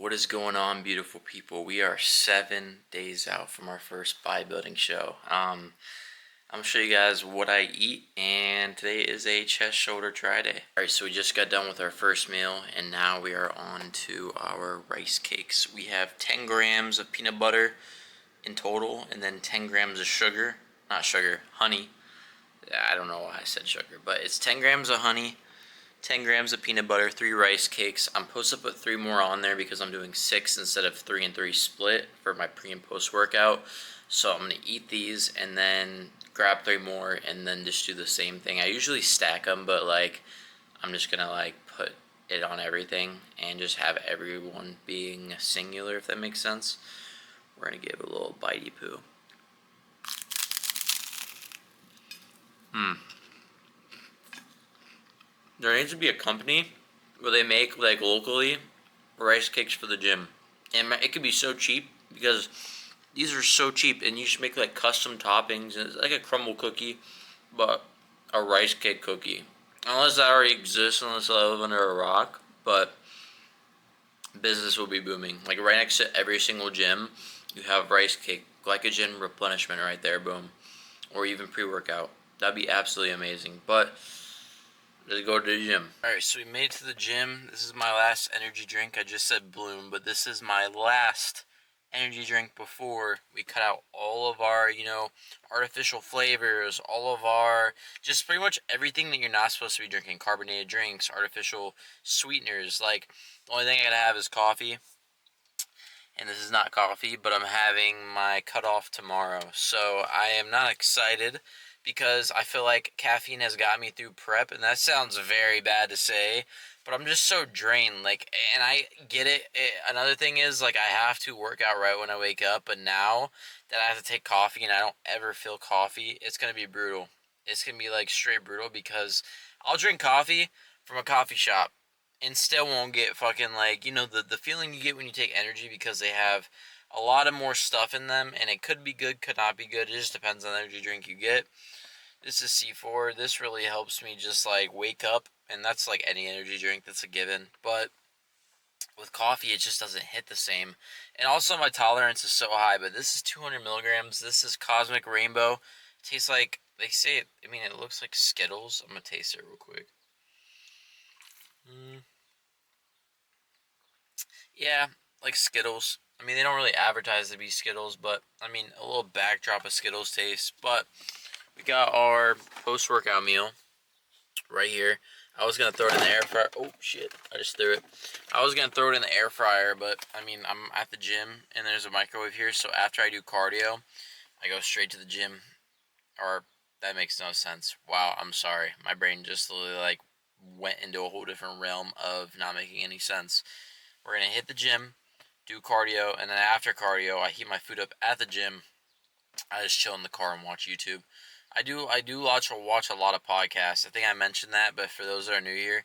What is going on, beautiful people? We are 7 days out from our first bodybuilding show. I'm gonna show you guys what I eat, and today is a chest shoulder try day. Alright, so we just got done with our first meal, and now we are on to our rice cakes. We have 10 grams of peanut butter in total, and then 10 grams of sugar. Not sugar, honey. I don't know why I said sugar, but it's 10 grams of honey, 10 grams of peanut butter, 3 rice cakes. I'm supposed to put 3 more on there because I'm doing 6 instead of 3 and 3 split for my pre and post workout. So I'm going to eat these and then grab 3 more and then just do the same thing. I usually stack them, but I'm just going to put it on everything and just have everyone being singular, if that makes sense. We're going to give it a little bitey poo. There needs to be a company where they make, locally, rice cakes for the gym. And it could be so cheap because these are so cheap, and you should make, custom toppings. And it's like a crumble cookie, but a rice cake cookie. Unless that already exists, unless I live under a rock. But business will be booming. Like, right next to every single gym, you have rice cake, glycogen replenishment right there, boom. Or even pre-workout. That'd be absolutely amazing. But let's go to the gym. Alright, so we made it to the gym. This is my last energy drink. I just said Bloom, but this is my last energy drink before we cut out all of our, artificial flavors, all of our, just pretty much everything that you're not supposed to be drinking. Carbonated drinks, artificial sweeteners. The only thing I gotta have is coffee. And this is not coffee, but I'm having my cutoff tomorrow. So I am not excited, because I feel like caffeine has got me through prep, and that sounds very bad to say, but I'm just so drained, and I get it. Another thing is, I have to work out right when I wake up, but now that I have to take coffee and I don't ever feel coffee, it's going to be brutal. It's going to be, straight brutal, because I'll drink coffee from a coffee shop and still won't get fucking, the feeling you get when you take energy, because they have a lot of more stuff in them, and it could be good, could not be good. It just depends on the energy drink you get. This is C4. This really helps me just wake up, and that's any energy drink, that's a given. But with coffee, it just doesn't hit the same. And also, my tolerance is so high. But this is 200 milligrams. This is Cosmic Rainbow. It tastes like, they say it. I mean, it looks like Skittles. I'm gonna taste it real quick. Yeah, like Skittles. I mean, they don't really advertise to be Skittles, but I mean, a little backdrop of Skittles taste. But we got our post-workout meal right here. I was going to throw it in the air fryer. Oh, shit. I just threw it. I was going to throw it in the air fryer, but, I mean, I'm at the gym, and there's a microwave here, so after I do cardio, I go straight to the gym. Or, that makes no sense. Wow, I'm sorry. My brain just literally, went into a whole different realm of not making any sense. We're going to hit the gym, do cardio, and then after cardio, I heat my food up at the gym. I just chill in the car and watch YouTube. I do watch a lot of podcasts. I think I mentioned that, but for those that are new here,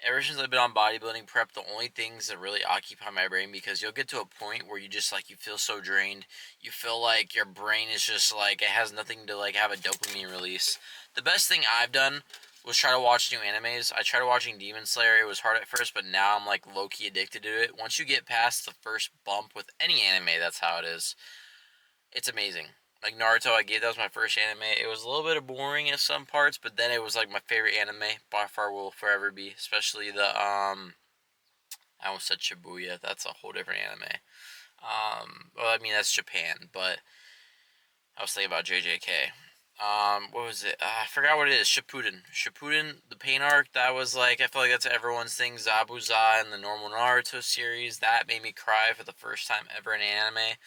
ever since I've been on bodybuilding prep, the only things that really occupy my brain, because you'll get to a point where you just you feel so drained. You feel like your brain is just it has nothing to have a dopamine release. The best thing I've done was try to watch new animes. I tried watching Demon Slayer. It was hard at first, but now I'm low-key addicted to it. Once you get past the first bump with any anime, that's how it is. It's amazing. Naruto, that was my first anime. It was a little bit boring at some parts, but then it was my favorite anime. By far will forever be. Especially the, I almost said Shibuya. That's a whole different anime. Well, I mean, that's Japan, but I was thinking about JJK. What was it? I forgot what it is. Shippuden, the pain arc, that was I feel like that's everyone's thing. Zabuza and the normal Naruto series, that made me cry for the first time ever in anime.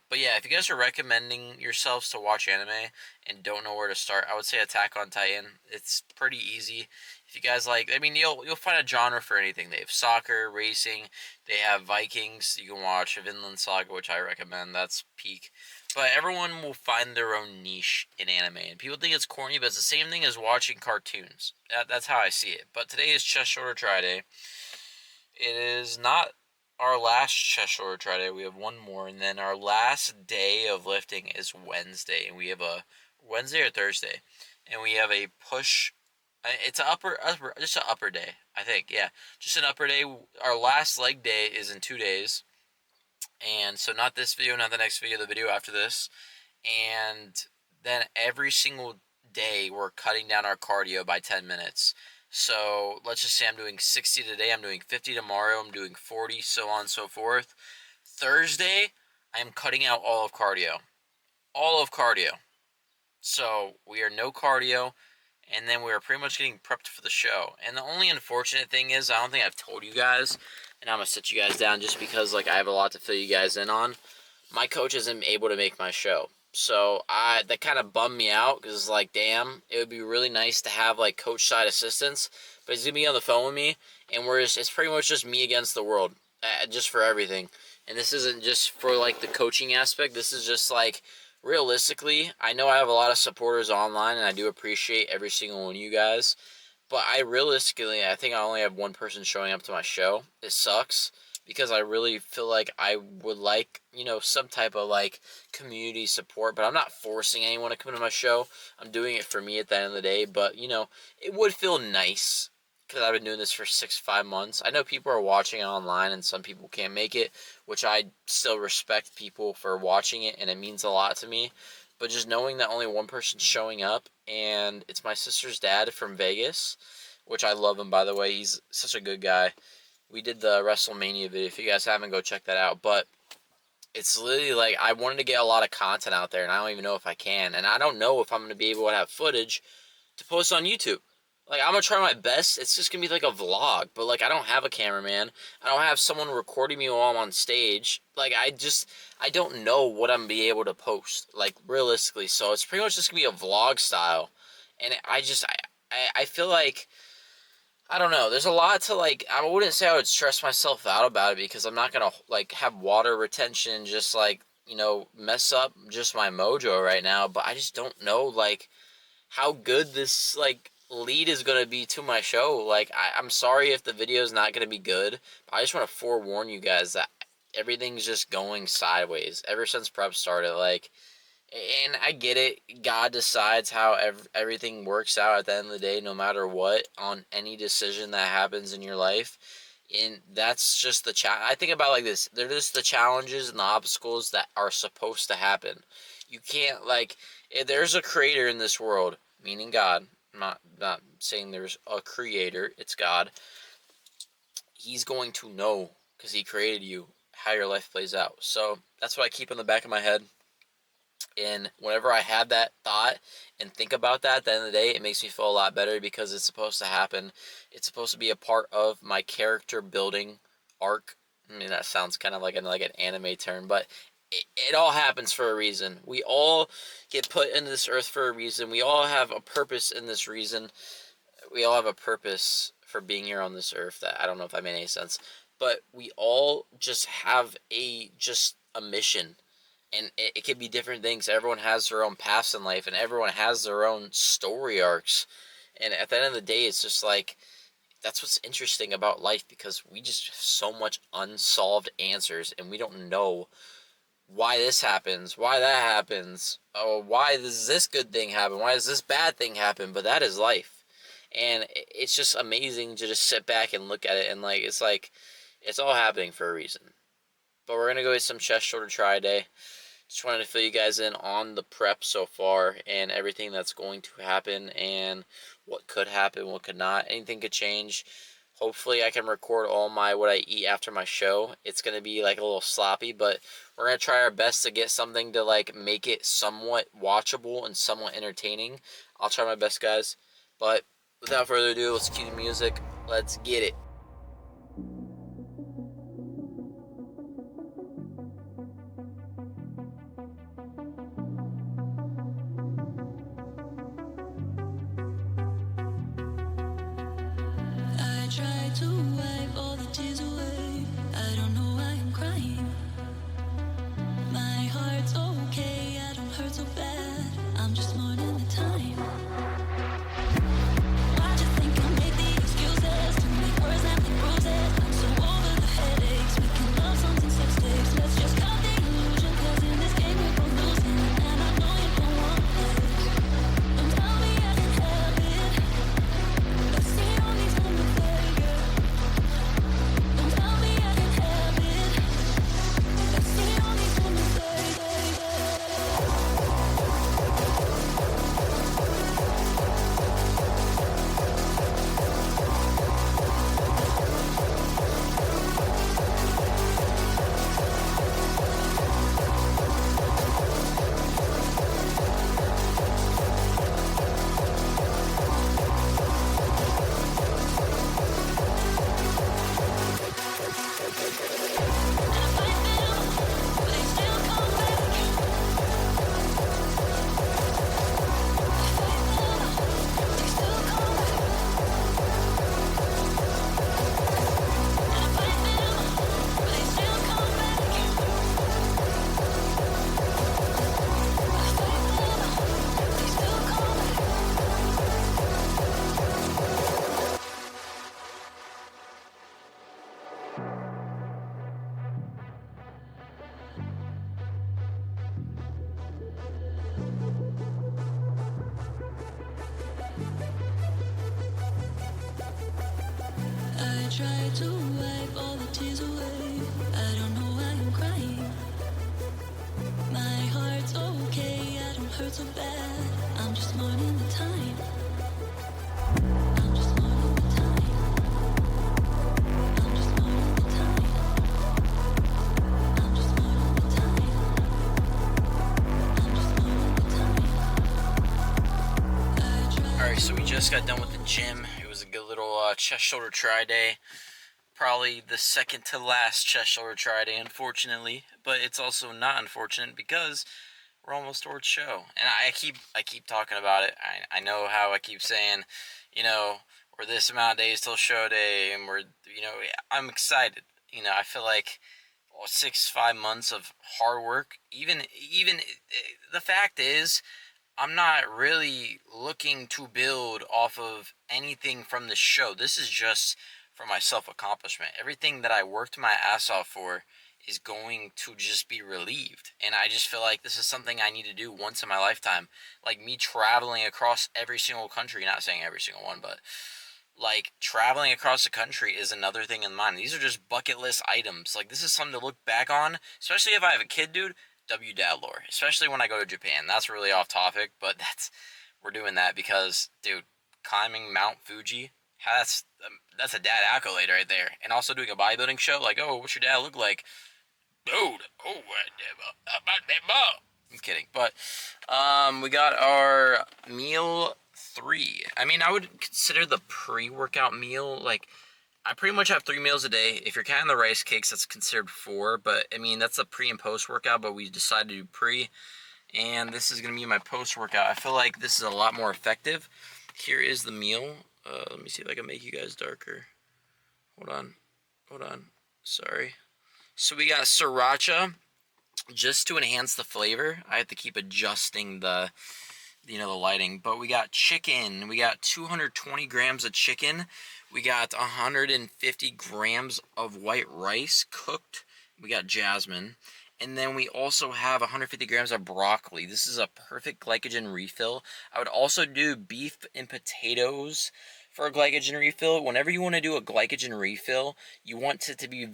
But yeah, if you guys are recommending yourselves to watch anime and don't know where to start, I would say Attack on Titan. It's pretty easy. If you guys I mean, you'll find a genre for anything. They have soccer, racing, they have Vikings. You can watch Vinland Saga, which I recommend. That's peak. But everyone will find their own niche in anime, and people think it's corny, but it's the same thing as watching cartoons. That's how I see it. But today is chest shoulder try day. It is not our last chest shoulder try day. We have one more, and then our last day of lifting is Wednesday, and we have a Wednesday or Thursday, and we have a push. It's just an upper day. I think, yeah. Just an upper day. Our last leg day is in 2 days. And so not this video, not the next video, the video after this. And then every single day we're cutting down our cardio by 10 minutes. So let's just say I'm doing 60 today, I'm doing 50 tomorrow, I'm doing 40, so on and so forth. Thursday, I'm cutting out all of cardio. All of cardio. So we are no cardio, and then we are pretty much getting prepped for the show. And the only unfortunate thing is, I don't think I've told you guys, and I'm going to sit you guys down just because like I have a lot to fill you guys in on. My coach isn't able to make my show. So that kind of bummed me out because it's like, damn, it would be really nice to have like coach side assistants, but he's going to be on the phone with me, and it's pretty much just me against the world, just for everything. And this isn't just for like the coaching aspect. This is just like, realistically, I know I have a lot of supporters online, and I do appreciate every single one of you guys. But I think I only have one person showing up to my show. It sucks because I really feel like I would like, some type of like community support. But I'm not forcing anyone to come to my show. I'm doing it for me at the end of the day. But, it would feel nice because I've been doing this for 5 months. I know people are watching it online and some people can't make it, which I still respect people for watching it, and it means a lot to me. But just knowing that only one person's showing up, and it's my sister's dad from Vegas, which I love him, by the way. He's such a good guy. We did the WrestleMania video. If you guys haven't, go check that out. But it's literally like I wanted to get a lot of content out there, and I don't even know if I can. And I don't know if I'm going to be able to have footage to post on YouTube. Like, I'm going to try my best. It's just going to be like a vlog. But, like, I don't have a cameraman. I don't have someone recording me while I'm on stage. Like, I don't know what I'm going to be able to post. Like, realistically. So, it's pretty much just going to be a vlog style. And I feel like, I don't know. There's a lot to, like, I wouldn't say I would stress myself out about it because I'm not going to, like, have water retention just, like, mess up just my mojo right now. But I just don't know, like, how good this, like, lead is going to be to my show. Like, I'm sorry if the video is not going to be good, but I just want to forewarn you guys that everything's just going sideways ever since prep started. Like, and I get it, God decides how everything works out at the end of the day, no matter what, on any decision that happens in your life. And that's just the I think about it like this: they're just the challenges and the obstacles that are supposed to happen. You can't, like, if there's a creator in this world, meaning God. I'm not saying there's a creator, it's God. He's going to know, because he created you, how your life plays out. So that's what I keep in the back of my head. And whenever I have that thought and think about that, at the end of the day, it makes me feel a lot better because it's supposed to happen. It's supposed to be a part of my character building arc. I mean, that sounds kind of like an anime term, but it all happens for a reason. We all get put into this earth for a reason. We all have a purpose in this reason. We all have a purpose for being here on this earth. That I don't know if that made any sense, but we all just have a mission, and it could be different things. Everyone has their own paths in life, and everyone has their own story arcs. And at the end of the day, it's just like, that's what's interesting about life, because we just have so much unsolved answers, and we don't know why this happens, why that happens, oh, why does this good thing happen, why does this bad thing happen, but that is life. And it's just amazing to just sit back and look at it, and like, it's all happening for a reason. But we're going to go get some chest shoulder try day. Just wanted to fill you guys in on the prep so far, and everything that's going to happen, and what could happen, what could not. Anything could change. Hopefully I can record all what I eat after my show. It's going to be like a little sloppy, but we're going to try our best to get something to like make it somewhat watchable and somewhat entertaining. I'll try my best, guys. But without further ado, let's cue the music. Let's get it. Try to wipe all the tears away. I don't know why I'm crying. My heart's okay, I don't hurt so bad. I'm just mourning the time. Why'd you think I make the excuses to make words try to wipe all the tears away. I don't know why I'm crying. My heart's okay, I don't hurt so bad. I'm just mourning the time. I'm just mourning the time. I'm just mourning the time. I'm just mourning the time. I'm just mourning the time. Alright, so we just got done with the gym. It was a good little chest shoulder try day. Probably the second to last chest shoulder try day, unfortunately. But it's also not unfortunate because we're almost towards show. And I keep talking about it. I know how I keep saying, we're this amount of days till show day, and I'm excited. I feel like 5 months of hard work. Even the fact is, I'm not really looking to build off of anything from the show. This is just for my self-accomplishment. Everything that I worked my ass off for is going to just be relieved. And I just feel like this is something I need to do once in my lifetime. Like me traveling across every single country, not saying every single one, but like traveling across the country is another thing in mind. These are just bucket list items. Like this is something to look back on, especially if I have a kid, dude. Dad lore, especially when I go to Japan. That's really off topic, but we're doing that because, dude, climbing Mount Fuji, that's a dad accolade right there. And also doing a bodybuilding show, like, oh, what's your dad look like? Dude, I'm kidding, but we got our meal 3. I mean, I would consider the pre-workout meal like. I pretty much have 3 meals a day. If you're counting the rice cakes, that's considered 4. But, I mean, that's a pre and post-workout, but we decided to do pre. And this is going to be my post-workout. I feel like this is a lot more effective. Here is the meal. Let me see if I can make you guys darker. Hold on. Sorry. So we got sriracha. Just to enhance the flavor, I have to keep adjusting the lighting. But we got chicken. We got 220 grams of chicken. We got 150 grams of white rice cooked. We got jasmine. And then we also have 150 grams of broccoli. This is a perfect glycogen refill. I would also do beef and potatoes for a glycogen refill. Whenever you want to do a glycogen refill, you want it to be you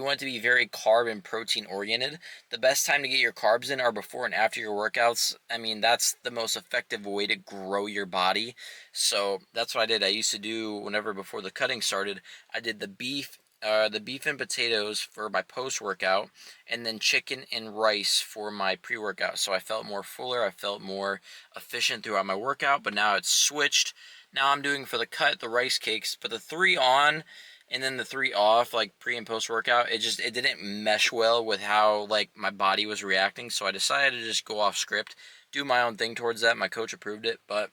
want it to be very carb and protein oriented. The best time to get your carbs in are before and after your workouts. I mean, that's the most effective way to grow your body. So that's what I did. I used to do whenever before the cutting started, I did the beef and potatoes for my post-workout, and then chicken and rice for my pre-workout. So I felt more fuller, I felt more efficient throughout my workout, but now it's switched. Now I'm doing for the cut the rice cakes, but the 3 on and then the 3 off, like pre and post workout, it didn't mesh well with how like my body was reacting. So I decided to just go off script, do my own thing towards that. My coach approved it, but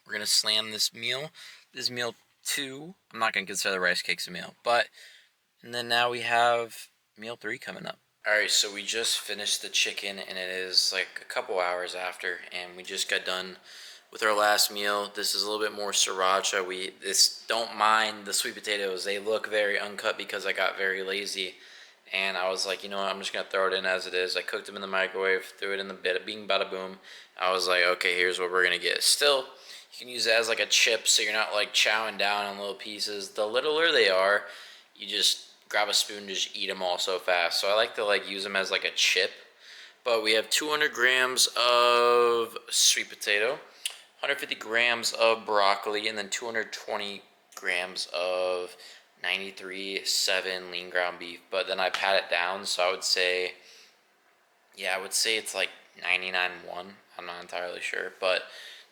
we're gonna slam this meal. This meal 2. I'm not gonna consider the rice cakes a meal, and then now we have meal 3 coming up. Alright, so we just finished the chicken, and it is like a couple hours after, and we just got done with our last meal. This is a little bit more sriracha. Don't mind the sweet potatoes. They look very uncut because I got very lazy. And I was like, you know what, I'm just going to throw it in as it is. I cooked them in the microwave, threw it in the bit, bing, bada, boom. I was like, okay, here's what we're going to get. Still, you can use it as like a chip so you're not like chowing down on little pieces. The littler they are, you just grab a spoon and just eat them all so fast. So I like to like use them as like a chip. But we have 200 grams of sweet potato, 150 grams of broccoli, and then 220 grams of 93.7 lean ground beef. But then I pat it down, so I would say it's like 99.1. I'm not entirely sure, but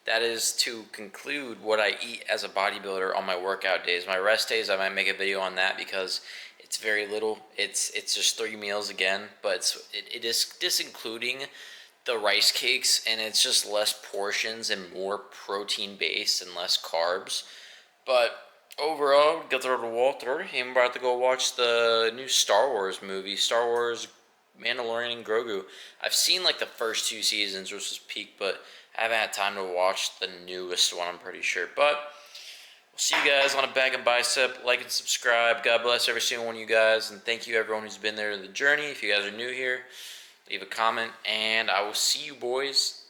that is to conclude what I eat as a bodybuilder on my workout days. My rest days, I might make a video on that because it's very little. It's just 3 meals again, but it is disincluding the rice cakes, and it's just less portions and more protein based and less carbs. But overall, got to Walter. I'm about to go watch the new Star Wars movie, Star Wars Mandalorian and Grogu. I've seen like the first 2 seasons, which was peak, but I haven't had time to watch the newest one, I'm pretty sure. But we'll see you guys on a bag and bicep. Like and subscribe. God bless every single one of you guys, and thank you everyone who's been there in the journey. If you guys are new here, leave a comment, and I will see you boys